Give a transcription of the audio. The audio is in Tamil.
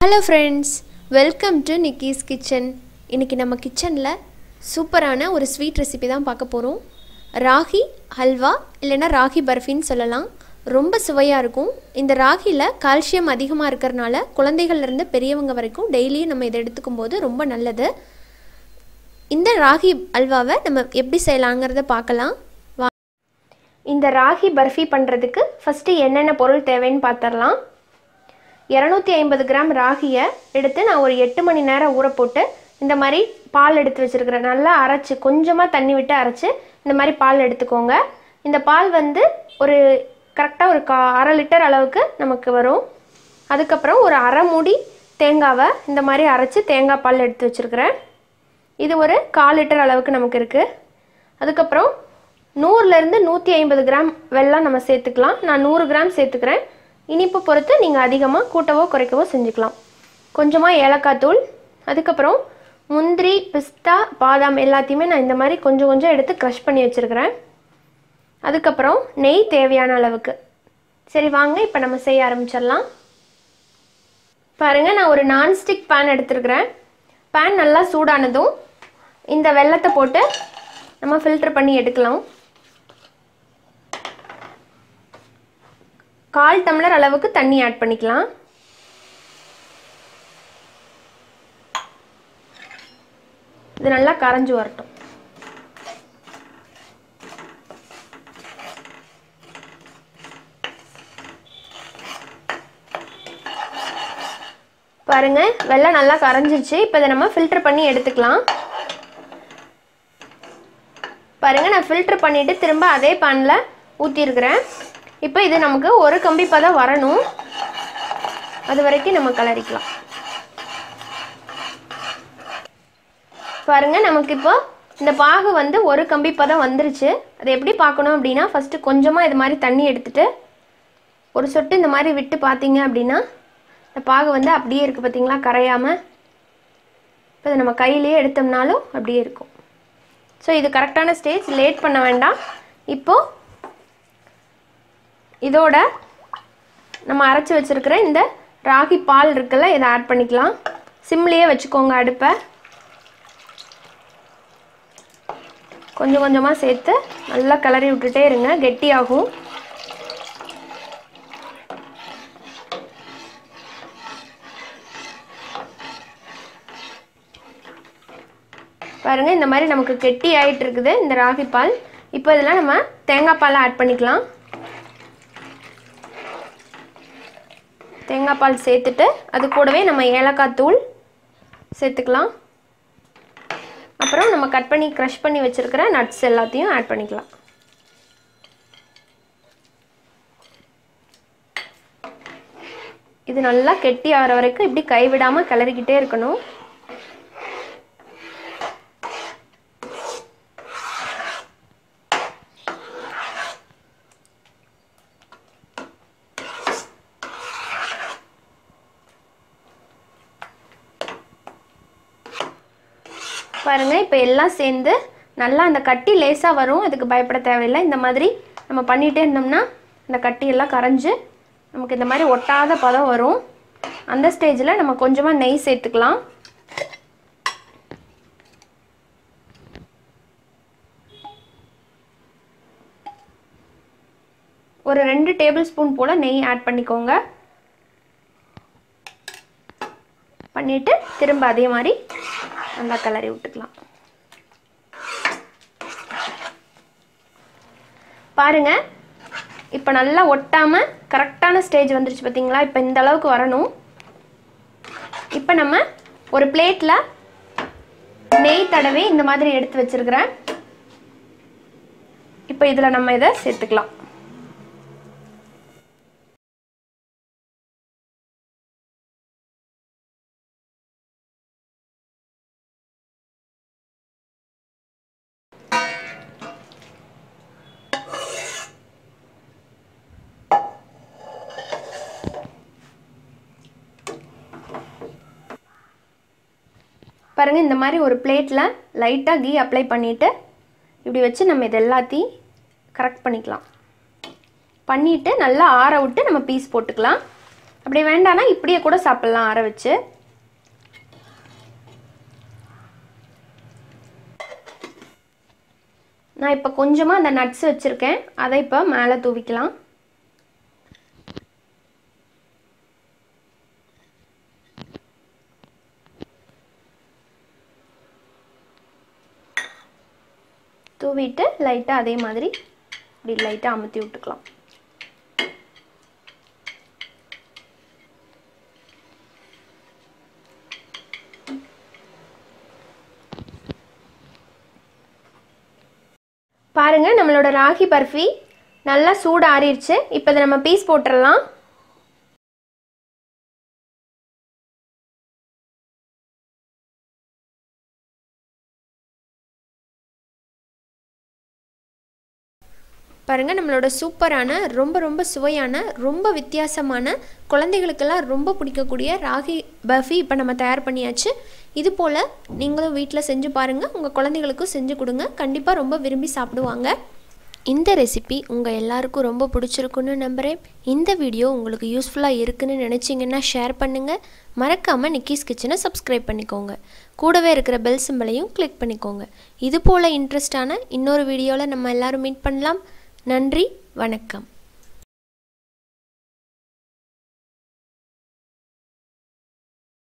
Hello friends, welcome to Niki's kitchen. இன்னைக்கு நம்ம கிச்சன்ல சூப்பரான ஒரு ஸ்வீட் ரெசிபி தான் பார்க்க போறோம். ராகி ஹல்வா இல்லனா ராகி பர்ஃபின்னு சொல்லலாம். ரொம்ப சுவையா இருக்கும். இந்த ராகில கால்சியம் அதிகமா இருக்கறனால குழந்தைகள்ல இருந்து பெரியவங்க வரைக்கும் டெய்லி நம்ம இத எடுத்துக்கும்போது ரொம்ப நல்லது. இந்த ராகி ஹல்வாவை நம்ம எப்படி செய்யலாம்ங்கறத பார்க்கலாம். இந்த ராகி பர்ஃபி பண்றதுக்கு ஃபர்ஸ்ட் என்னென்ன பொருள் தேவைன்னு பார்த்தறலாம். 250 கிராம் ராகியை எடுத்து நான் ஒரு 8 மணி நேரம் ஊற போட்டு இந்த மாதிரி பால் எடுத்து வச்சிருக்கிறேன். நல்லா அரைச்சு கொஞ்சமாக தண்ணி விட்டு அரைச்சு இந்த மாதிரி பால் எடுத்துக்கோங்க. இந்த பால் வந்து ஒரு கரெக்டாக ஒரு 1/2 லிட்டர் அளவுக்கு நமக்கு வரும். அதுக்கப்புறம் ஒரு அரை மூடி தேங்காவை இந்த மாதிரி அரைச்சி தேங்காய் பால் எடுத்து வச்சுருக்கிறேன். இது ஒரு 1/4 லிட்டர் அளவுக்கு நமக்கு இருக்குது. அதுக்கப்புறம் 100லேருந்து 150 கிராம் வெல்லம் நம்ம சேர்த்துக்கலாம். நான் 100 கிராம் சேர்த்துக்கிறேன். இனிப்பு பொறுத்து நீங்கள் அதிகமாக கூட்டவோ குறைக்கவோ செஞ்சுக்கலாம். கொஞ்சமாக ஏலக்காய் தூள், அதுக்கப்புறம் முந்திரி பிஸ்தா பாதாம் எல்லாத்தையுமே நான் இந்த மாதிரி கொஞ்சம் கொஞ்சம் எடுத்து க்ரஷ் பண்ணி வச்சுருக்கிறேன். அதுக்கப்புறம் நெய் தேவையான அளவுக்கு. சரி வாங்க இப்போ நம்ம செய்ய ஆரம்பிச்சிடலாம். பாருங்கள், நான் ஒரு நான்ஸ்டிக் பேன் எடுத்துருக்கிறேன். பேன் நல்லா சூடானதும் இந்த வெல்லத்தை போட்டு நம்ம ஃபில்டர் பண்ணி எடுக்கலாம். 1/4 டம்ளர் அளவுக்கு தண்ணி ஆட் பண்ணிக்கலாம். இது நல்லா கரைஞ்சு வரட்டும். பாருங்க, வெல்லம் நல்லா கரைஞ்சிருச்சு. இப்போ இதை நம்ம ஃபில்டர் பண்ணி எடுத்துக்கலாம். பாருங்க, நான் ஃபில்டர் பண்ணிட்டு திரும்ப அதே பேனில் ஊற்றிருக்கிறேன். இப்போ இது நமக்கு ஒரு கம்பி பதம் வரணும். அது வரைக்கும் நம்ம கலரிக்கலாம். பாருங்க, நமக்கு இப்போ இந்த பாகு வந்து ஒரு கம்பி பதம் வந்துருச்சு. அதை எப்படி பார்க்கணும் அப்படின்னா, ஃபஸ்ட்டு கொஞ்சமாக இது மாதிரி தண்ணி எடுத்துட்டு ஒரு சொட்டு இந்த மாதிரி விட்டு பார்த்தீங்க அப்படின்னா இந்த பாகு வந்து அப்படியே இருக்குது பார்த்தீங்களா, கரையாமல். இப்போ இதை நம்ம கையிலேயே எடுத்தோம்னாலும் அப்படியே இருக்கும். ஸோ இது கரெக்டான ஸ்டேஜ், லேட் பண்ண வேண்டாம். இப்போது இதோட நம்ம அரைச்சி வச்சுருக்கிற இந்த ராகி பால் இருக்குல்ல, இதை ஆட் பண்ணிக்கலாம். சிம்லேயே வச்சுக்கோங்க அடுப்பை. கொஞ்சம் கொஞ்சமாக சேர்த்து நல்லா கிளறி விட்டுட்டே இருங்க, கெட்டியாகும். பாருங்கள், இந்த மாதிரி நமக்கு கெட்டி ஆகிட்டு இருக்குது இந்த ராகி பால். இப்போ இதில் நம்ம தேங்காய் பாலை ஆட் பண்ணிக்கலாம். தேங்காய் பால் சேர்த்துட்டு அது கூடவே நம்ம ஏலக்காய் தூள் சேர்த்துக்கலாம். அப்புறம் நம்ம கட் பண்ணி க்ரஷ் பண்ணி வச்சுருக்கிற நட்ஸ் எல்லாத்தையும் ஆட் பண்ணிக்கலாம். இது நல்லா கெட்டி ஆகிற வரைக்கும் இப்படி கைவிடாமல் கிளறிக்கிட்டே இருக்கணும். பாருங்கள், இப்போ எல்லாம் சேர்ந்து நல்லா அந்த கட்டி லேசாக வரும். அதுக்கு பயப்பட தேவையில்லை. இந்த மாதிரி நம்ம பண்ணிகிட்டே இருந்தோம்னா இந்த கட்டியெல்லாம் கரைஞ்சி நமக்கு இந்த மாதிரி ஒட்டாத பதம் வரும். அந்த ஸ்டேஜில் நம்ம கொஞ்சமாக நெய் சேர்த்துக்கலாம். ஒரு 2 டேபிள் ஸ்பூன் போல் நெய் ஆட் பண்ணிக்கோங்க. பண்ணிவிட்டு திரும்ப அதே மாதிரி நல்லா கிளறி விட்டுக்கலாம். பாருங்க, இப்போ நல்லா ஒட்டாம கரெக்டான ஸ்டேஜ் வந்துருச்சு பார்த்தீங்களா. இப்போ இந்த அளவுக்கு வரணும். இப்போ நம்ம ஒரு பிளேட்ல நெய் தடவி இந்த மாதிரி எடுத்து வச்சிருக்கிறேன். இப்போ இதில் நம்ம இதை சேர்த்துக்கலாம். பாருங்கள், இந்த மாதிரி ஒரு பிளேட்டில் லைட்டாக கீ அப்ளை பண்ணிவிட்டு இப்படி வச்சு நம்ம இது எல்லாத்தையும் கரெக்ட் பண்ணிக்கலாம். பண்ணிவிட்டு நல்லா ஆற விட்டு நம்ம பீஸ் போட்டுக்கலாம். அப்படி வேண்டானா இப்படியே கூட சாப்பிடலாம் ஆற வச்சு. நான் இப்போ கொஞ்சமாக அந்த நட்ஸ் வச்சுருக்கேன், அதை இப்போ மேலே தூவிக்கலாம். தூவிட்டு லைட்டாக அதே மாதிரி இப்படி லைட்டாக அமுத்தி விட்டுக்கலாம். பாருங்க, நம்மளோட ராகி பர்ஃபி நல்லா சூடு ஆறிடுச்சு. இப்போ இதை நம்ம பீஸ் போட்டுடலாம். பாருங்கள், நம்மளோட சூப்பரான ரொம்ப சுவையான ரொம்ப வித்தியாசமான குழந்தைகளுக்கெல்லாம் ரொம்ப பிடிக்கக்கூடிய ராகி பர்ஃபி இப்போ நம்ம தயார் பண்ணியாச்சு. இது போல் நீங்களும் வீட்டில் செஞ்சு பாருங்கள், உங்கள் குழந்தைகளுக்கும் செஞ்சு கொடுங்க, கண்டிப்பாக ரொம்ப விரும்பி சாப்பிடுவாங்க. இந்த ரெசிபி உங்கள் எல்லாருக்கும் ரொம்ப பிடிச்சிருக்குன்னு நம்புகிறேன். இந்த வீடியோ உங்களுக்கு யூஸ்ஃபுல்லாக இருக்குன்னு நினச்சிங்கன்னா ஷேர் பண்ணுங்கள். மறக்காமல் நிக்கிஸ் கிச்சனை சப்ஸ்கிரைப் பண்ணிக்கோங்க. கூடவே இருக்கிற பெல் சிம்பலையும் கிளிக் பண்ணிக்கோங்க. இது போல் இன்ட்ரெஸ்டான இன்னொரு வீடியோவில் நம்ம எல்லோரும் மீட் பண்ணலாம். நன்றி, வணக்கம்.